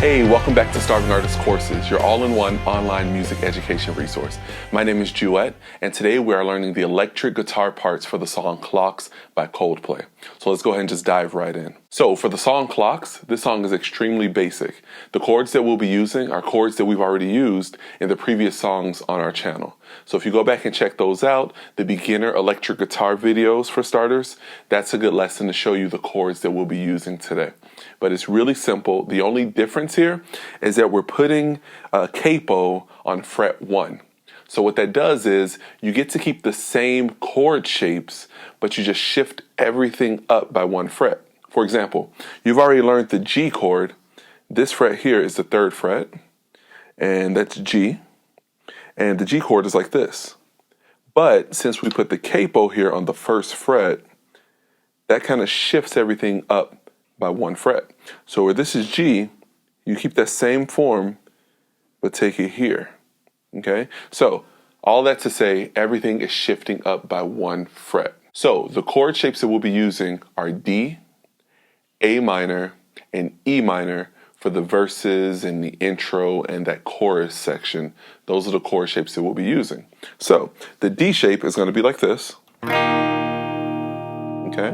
Hey, welcome back to Starving Artist Courses, your all-in-one online music education resource. My name is Juiette, and today we are learning the electric guitar parts for the song Clocks by Coldplay. So let's go ahead and just dive right in. So for the song Clocks, this song is extremely basic. The chords that we'll be using are chords that we've already used in the previous songs on our channel. So if you go back and check those out, the beginner electric guitar videos for starters, that's a good lesson to show you the chords that we'll be using today. But it's really simple. The only difference here is that we're putting a capo on fret 1. So what that does is you get to keep the same chord shapes, but you just shift everything up by 1 fret. For example, you've already learned the G chord. This fret here is the 3rd fret, and that's G. And the G chord is like this. But since we put the capo here on the 1st fret, that kind of shifts everything up by 1 fret. So where this is G, you keep that same form, but take it here, okay? So all that to say, everything is shifting up by 1 fret. So the chord shapes that we'll be using are D, A minor, and E minor for the verses and the intro and that chorus section. Those are the chord shapes that we'll be using. So the D shape is gonna be like this, okay?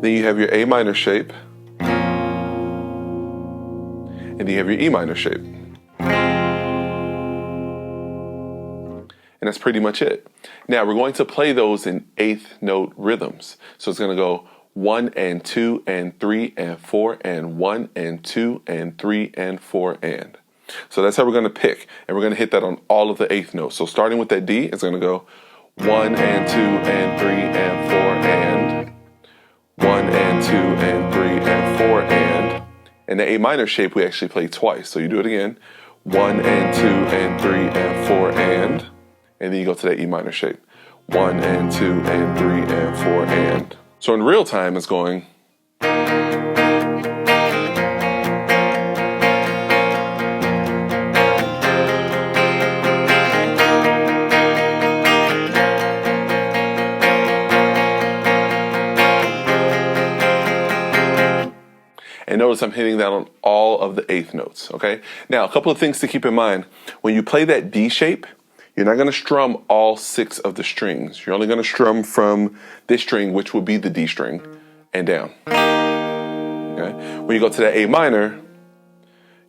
Then you have your A minor shape, and you have your E minor shape. And that's pretty much it. Now we're going to play those in 8th note rhythms. So it's gonna go 1 and 2 and 3 and 4 and 1 and 2 and 3 and 4 and. So that's how we're gonna pick. And we're gonna hit that on all of the 8th notes. So starting with that D, it's gonna go 1 and 2 and 3 and 4 and 1 and 2 and 3 and 4 and. And the A minor shape we actually play twice. So you do it again. 1 and 2 and 3 and 4 and then you go to that E minor shape. 1 and 2 and 3 and 4 and. So in real time it's going. And notice I'm hitting that on all of the 8th notes, okay? Now, a couple of things to keep in mind. When you play that D shape, you're not gonna strum all 6 of the strings. You're only gonna strum from this string, which will be the D string, and down, okay? When you go to that A minor,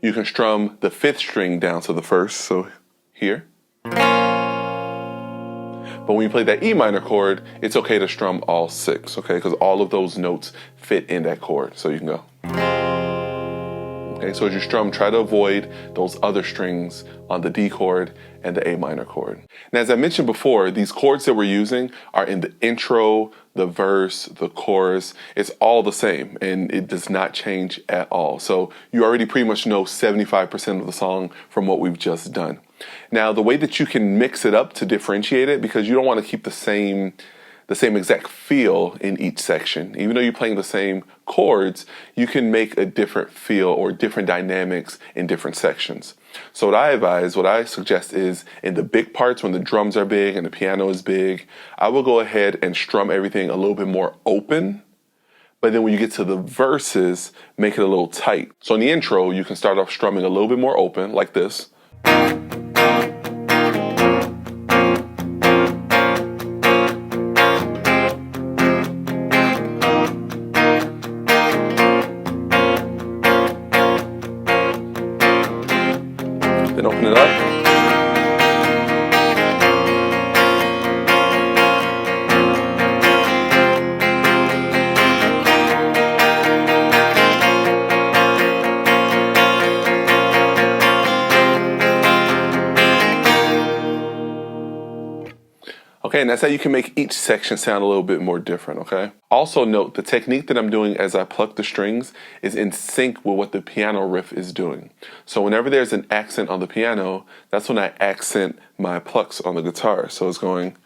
you can strum the 5th string down to the 1st, so here. But when you play that E minor chord, it's okay to strum all 6, okay? Because all of those notes fit in that chord, so you can go. Okay, so as you strum, try to avoid those other strings on the D chord and the A minor chord. Now, as I mentioned before, these chords that we're using are in the intro, the verse, the chorus. It's all the same, and it does not change at all. So you already pretty much know 75% of the song from what we've just done. Now, the way that you can mix it up to differentiate it, because you don't want to keep the same exact feel in each section. Even though you're playing the same chords, you can make a different feel or different dynamics in different sections. So what I suggest is in the big parts, when the drums are big and the piano is big, I will go ahead and strum everything a little bit more open. But then when you get to the verses, make it a little tight. So in the intro, you can start off strumming a little bit more open, like this. Then open it up. Okay, and that's how you can make each section sound a little bit more different, okay? Also note, the technique that I'm doing as I pluck the strings is in sync with what the piano riff is doing. So whenever there's an accent on the piano, that's when I accent my plucks on the guitar. So it's going.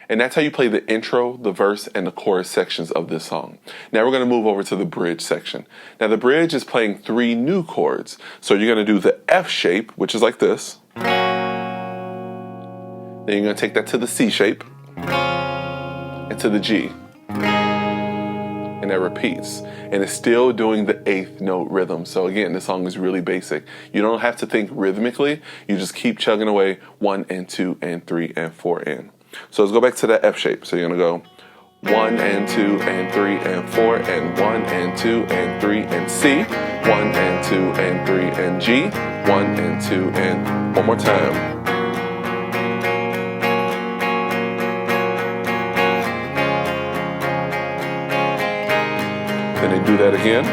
And that's how you play the intro, the verse, and the chorus sections of this song. Now we're going to move over to the bridge section. Now the bridge is playing 3 new chords. So you're going to do the F shape, which is like this. Then you're going to take that to the C shape and to the G. And that repeats. And it's still doing the 8th note rhythm. So again, this song is really basic. You don't have to think rhythmically. You just keep chugging away 1 and 2 and 3 and 4 in. So let's go back to that F shape. So you're gonna go 1 and 2 and 3 and 4 and 1 and 2 and 3 and C, 1 and 2 and 3 and G, 1 and 2 and one more time. Then they do that again.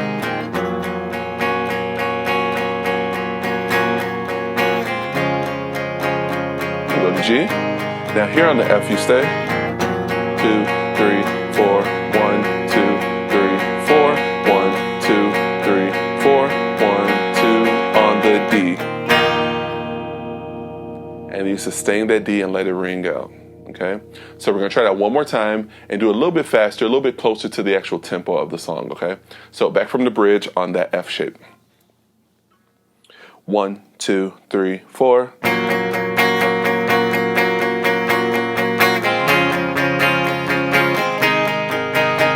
You go to G. Now here on the F you stay. 2, 3, 4, 1, 2, 3, 4, 1, 2, 3, 4, 1, 2 on the D. And you sustain that D and let it ring out. Okay? So we're gonna try that one more time and do it a little bit faster, a little bit closer to the actual tempo of the song, okay? So back from the bridge on that F shape. 1, 2, 3, 4.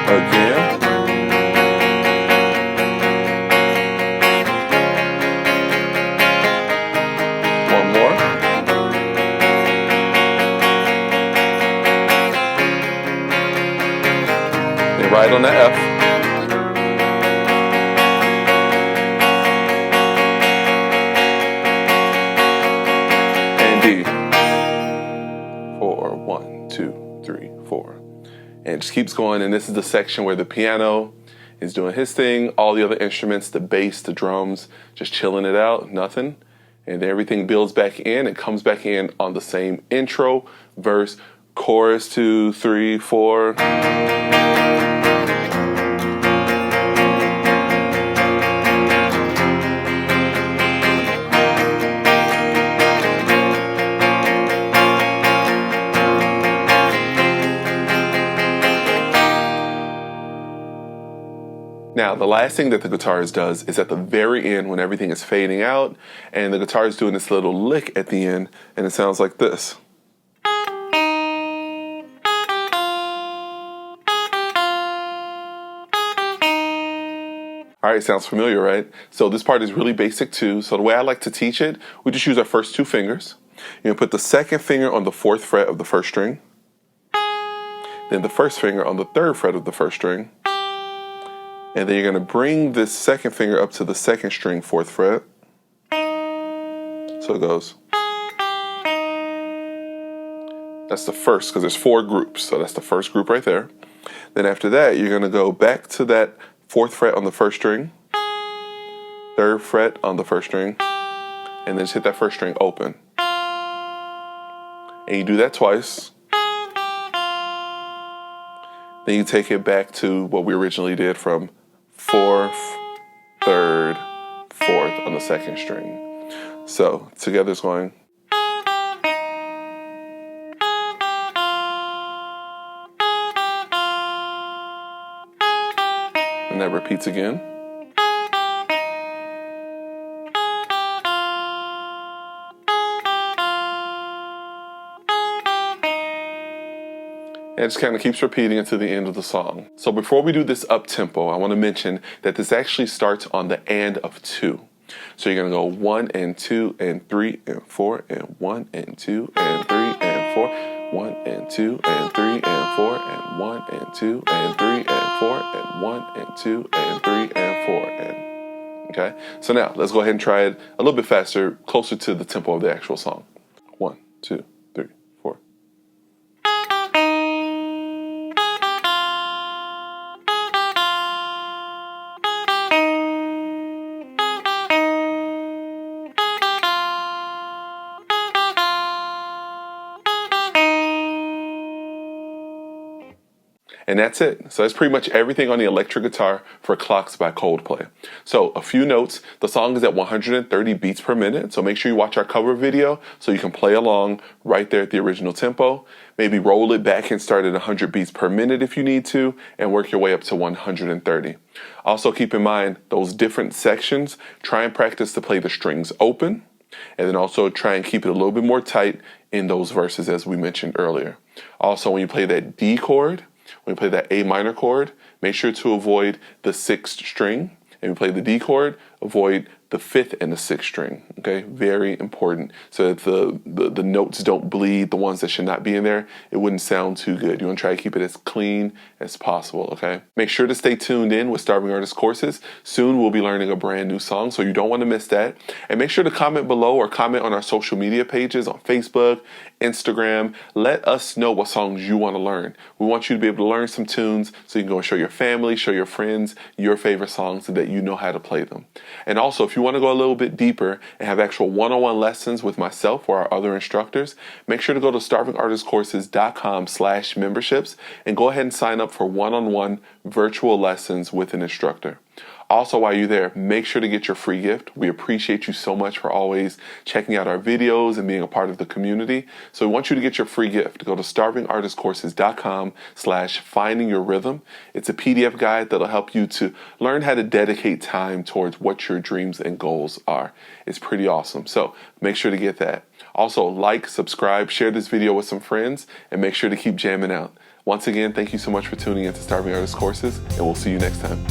Again. One more. And right on that F. And D. 4, 1, 2, 3, 4. And it just keeps going, and this is the section where the piano is doing his thing, all the other instruments, the bass, the drums, just chilling it out, nothing. And then everything builds back in and comes back in on the same intro, verse, chorus, 2, 3, 4. Now, the last thing that the guitarist does is at the very end when everything is fading out and the guitar is doing this little lick at the end, and it sounds like this. All right, sounds familiar, right? So this part is really basic too. So the way I like to teach it, we just use our first 2 fingers. You're gonna put the second finger on the 4th fret of the 1st string, then the 1st finger on the 3rd fret of the 1st string, and then you're going to bring this second finger up to the 2nd string, 4th fret. So it goes. That's the first, because there's 4 groups. So that's the first group right there. Then after that, you're going to go back to that 4th fret on the 1st string, 3rd fret on the 1st string, and then just hit that 1st string open. And you do that twice. Then you take it back to what we originally did from 4th, 3rd, 4th on the 2nd string. So together it's going. And that repeats again. And it just kind of keeps repeating until the end of the song. So before we do this up tempo, I want to mention that this actually starts on the and of 2. So you're going to go 1 and 2 and 3 and 4 and 1 and 2 and 3 and 4, 1 and 2 and 3 and 4 and 1 and 2 and 3 and 4 and 1 and 2 and 3 and 4 and. Okay? So now let's go ahead and try it a little bit faster, closer to the tempo of the actual song. 1, 2, 3, 4. And that's it. So that's pretty much everything on the electric guitar for Clocks by Coldplay. So a few notes. The song is at 130 beats per minute. So make sure you watch our cover video so you can play along right there at the original tempo. Maybe roll it back and start at 100 beats per minute if you need to, and work your way up to 130. Also keep in mind those different sections. Try and practice to play the strings open, and then also try and keep it a little bit more tight in those verses as we mentioned earlier. Also, when you play that D chord, when you play that A minor chord, make sure to avoid the 6th string. And when you play the D chord, avoid the 5th and the 6th string, okay? Very important, so that the notes don't bleed, the ones that should not be in there. It wouldn't sound too good. You want to try to keep it as clean as possible, okay? Make sure to stay tuned in with Starving Artist Courses. Soon we'll be learning a brand new song, so you don't want to miss that. And make sure to comment below or comment on our social media pages on Facebook, Instagram. Let us know what songs you want to learn. We want you to be able to learn some tunes so you can go and show your family, show your friends your favorite songs so that you know how to play them. And also, if you want to go a little bit deeper and have actual one-on-one lessons with myself or our other instructors, make sure to go to starvingartistcourses.com/memberships and go ahead and sign up for one-on-one virtual lessons with an instructor. Also, while you're there, make sure to get your free gift. We appreciate you so much for always checking out our videos and being a part of the community. So we want you to get your free gift. Go to starvingartistcourses.com/findingyourrhythm. It's a PDF guide that'll help you to learn how to dedicate time towards what your dreams and goals are. It's pretty awesome. So make sure to get that. Also, like, subscribe, share this video with some friends, and make sure to keep jamming out. Once again, thank you so much for tuning in to Starving Artist Courses, and we'll see you next time.